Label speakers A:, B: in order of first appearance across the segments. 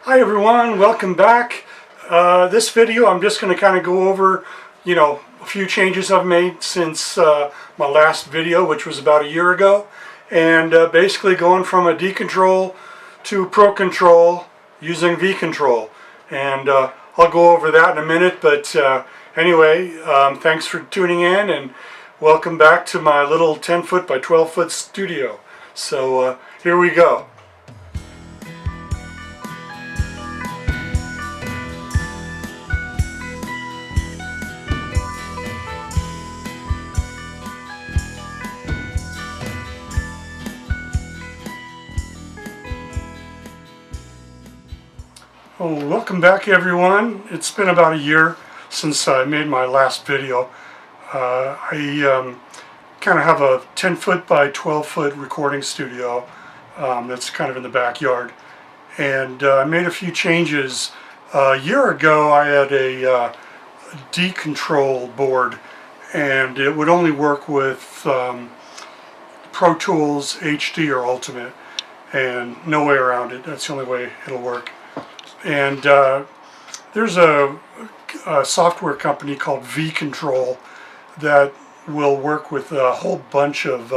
A: Hi everyone, welcome back. This video I'm just going to kind of go over, a few changes I've made since my last video, which was about a year ago. And basically going from a D control to Pro Control using V control. And I'll go over that in a minute, but anyway, thanks for tuning in and welcome back to my little 10 foot by 12 foot studio. So here we go. Oh, welcome back everyone. It's been about a year since I made my last video. I kind of have a 10 foot by 12 foot recording studio that's kind of in the backyard. And I made a few changes. A year ago I had a D control board, and it would only work with Pro Tools HD or Ultimate, and no way around it. That's the only way it'll work. And there's a software company called V Control that will work with a whole bunch of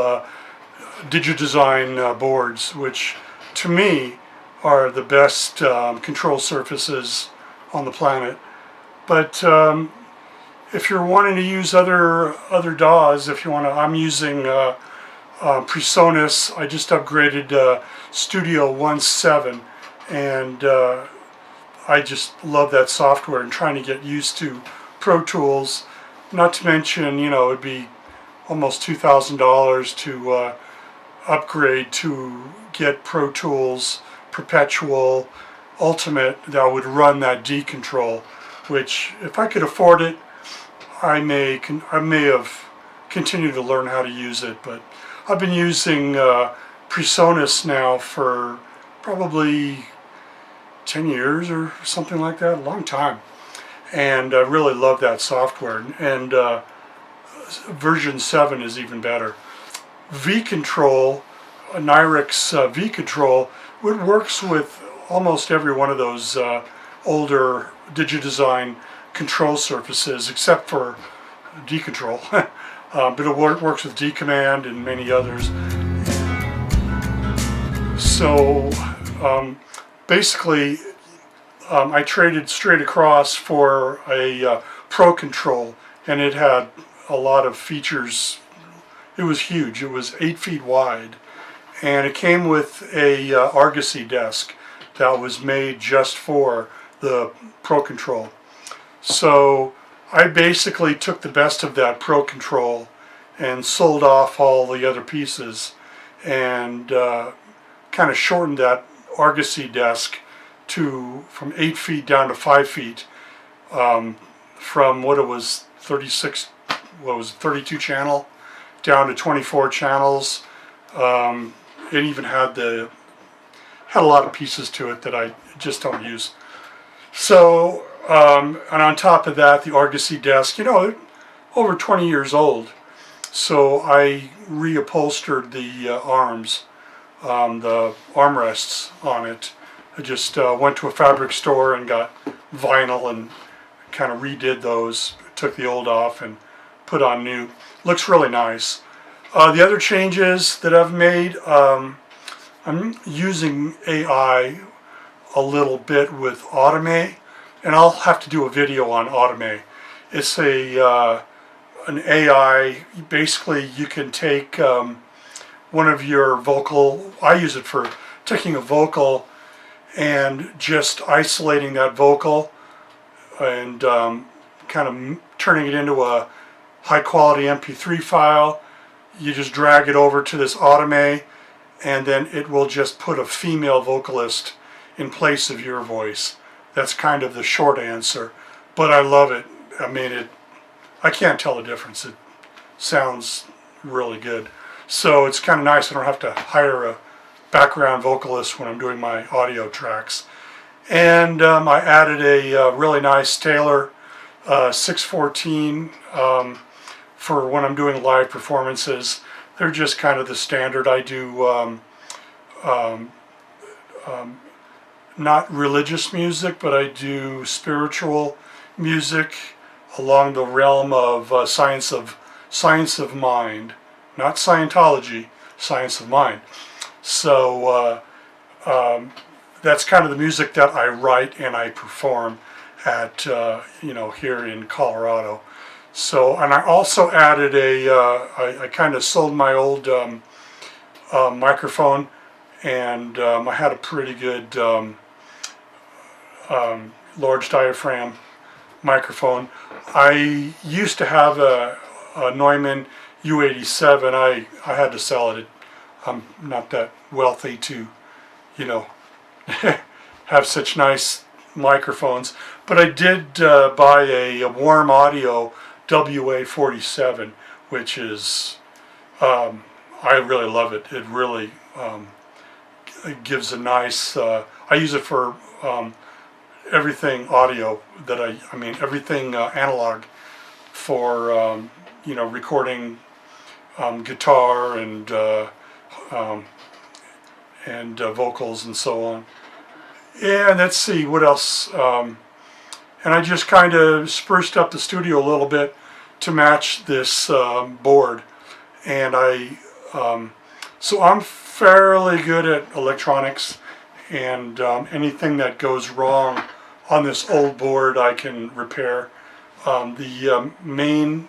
A: Digidesign boards, which to me are the best control surfaces on the planet. But if you're wanting to use other DAWs, if you want to, I'm using Presonus. I just upgraded Studio 1.7, and I just love that software and trying to get used to Pro Tools. Not to mention, it'd be almost $2,000 to upgrade to get Pro Tools Perpetual Ultimate that would run that D control, which if I could afford it, I may have continued to learn how to use it. But I've been using Presonus now for probably 10 years or something like that, a long time, and I really love that software, and version 7 is even better. V Control, Nyrix V Control, it works with almost every one of those older Digidesign control surfaces except for D control, but it works with D command and many others. So basically, I traded straight across for a Pro Control, and it had a lot of features. It was huge. It was 8 feet wide, and it came with a Argosy Desk that was made just for the Pro Control. So I basically took the best of that Pro Control and sold off all the other pieces, and kind of shortened that Argosy Desk from 8 feet down to 5 feet, from what it was 32 channel down to 24 channels. It even had a lot of pieces to it that I just don't use. So and on top of that, the Argosy Desk, over 20 years old. So I reupholstered the arms, the armrests on it. I just went to a fabric store and got vinyl and kind of redid those, took the old off and put on new. Looks really nice. The other changes that I've made, I'm using AI a little bit with Audimee, and I'll have to do a video on Audimee. It's an AI. Basically you can take one of your vocal, I use it for taking a vocal and just isolating that vocal and kind of turning it into a high quality MP3 file. You just drag it over to this Audimee, and then it will just put a female vocalist in place of your voice. That's kind of the short answer, but I love it. I mean, I can't tell the difference. It sounds really good. So it's kind of nice. I don't have to hire a background vocalist when I'm doing my audio tracks. And I added a really nice Taylor 614 for when I'm doing live performances. They're just kind of the standard. I do not religious music, but I do spiritual music along the realm of science of mind, not Scientology, science of mind. So that's kind of the music that I write and I perform at here in Colorado. So, and I also added I kind of sold my old microphone, and I had a pretty good large diaphragm microphone. I used to have a Neumann U87. I had to sell it. I'm not that wealthy to, have such nice microphones. But I did buy a Warm Audio WA47, which is, I really love it. It really it gives a nice, I use it for everything audio that I mean everything analog for, recording guitar and vocals and so on. And let's see what else. And I just kind of spruced up the studio a little bit to match this board. And so I'm fairly good at electronics, and anything that goes wrong on this old board I can repair. The main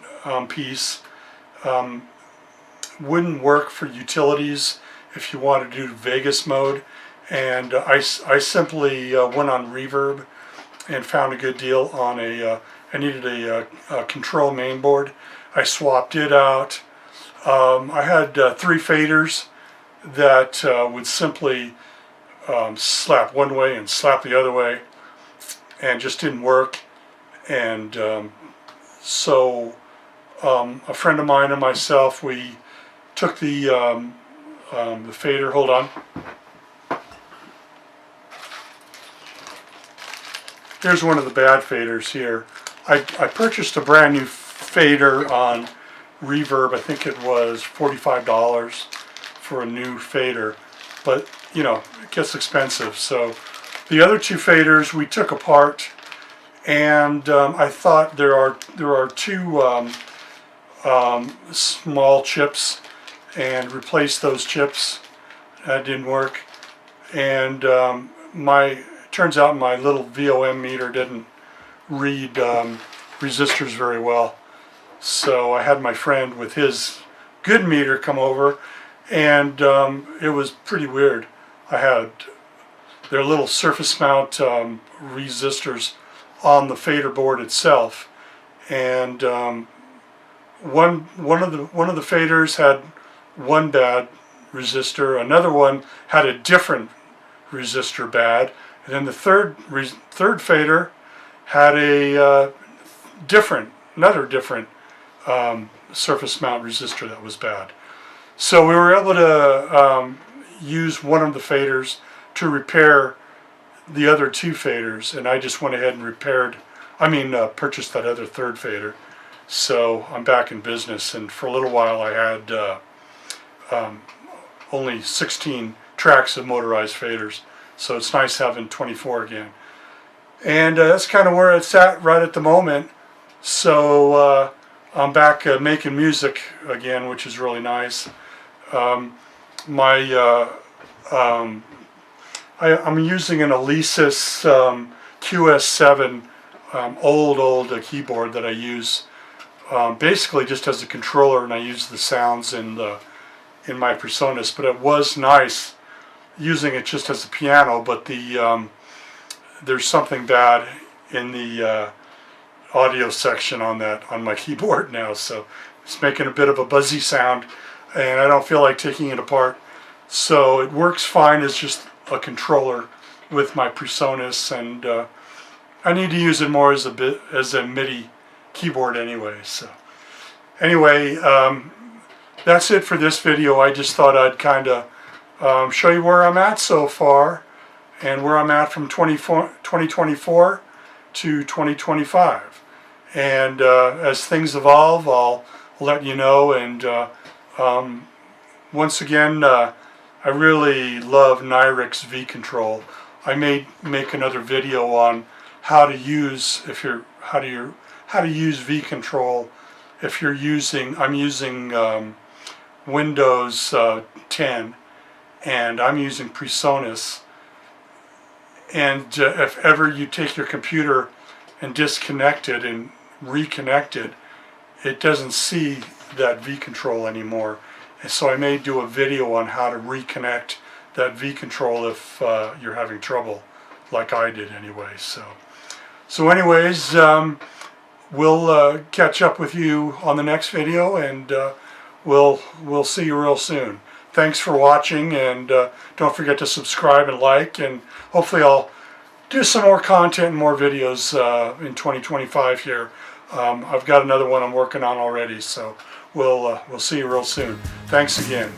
A: piece wouldn't work for utilities if you want to do Vegas mode, and I simply went on Reverb and found a good deal on I needed a control main board. I swapped it out. I had 3 faders that would simply slap one way and slap the other way, and just didn't work. And so a friend of mine and myself, we took the fader. Hold on. Here's one of the bad faders here. I purchased a brand new fader on Reverb. I think it was $45 for a new fader, but it gets expensive. So the other 2 faders we took apart, and I thought there are 2 small chips, and replaced those chips. That didn't work, and turns out my little VOM meter didn't read resistors very well. So I had my friend with his good meter come over, and it was pretty weird. I had their little surface mount resistors on the fader board itself, and one of the faders had one bad resistor, another one had a different resistor bad, and then the third fader had another different surface mount resistor that was bad. So we were able to use one of the faders to repair the other 2 faders, and I just went ahead and purchased that other 3rd fader. So I'm back in business, and for a little while I had only 16 tracks of motorized faders. So it's nice having 24 again. And that's kind of where it's at right at the moment. So I'm back making music again, which is really nice. I'm using an Alesis QS7 old keyboard that I use basically just as a controller, and I use the sounds in my Presonus. But it was nice using it just as a piano, but there's something bad in the audio section on my keyboard now, so it's making a bit of a buzzy sound, and I don't feel like taking it apart. So it works fine as just a controller with my Presonus, and I need to use it more as a MIDI keyboard anyway. So anyway, that's it for this video. I just thought I'd kind of show you where I'm at so far, and where I'm at from 2024 to 2025. And as things evolve, I'll let you know. And once again, I really love Nyrix V Control. I may make another video on how to use how to use V control if you're using. I'm using Windows 10, and I'm using Presonus. And if ever you take your computer and disconnect it and reconnect it, it doesn't see that V control anymore. And so I may do a video on how to reconnect that V control if you're having trouble, like I did anyway. So anyways, we'll catch up with you on the next video, and we'll see you real soon. Thanks for watching, and don't forget to subscribe and like, and hopefully I'll do some more content and more videos in 2025 here. I've got another one I'm working on already, so we'll see you real soon. Thanks again.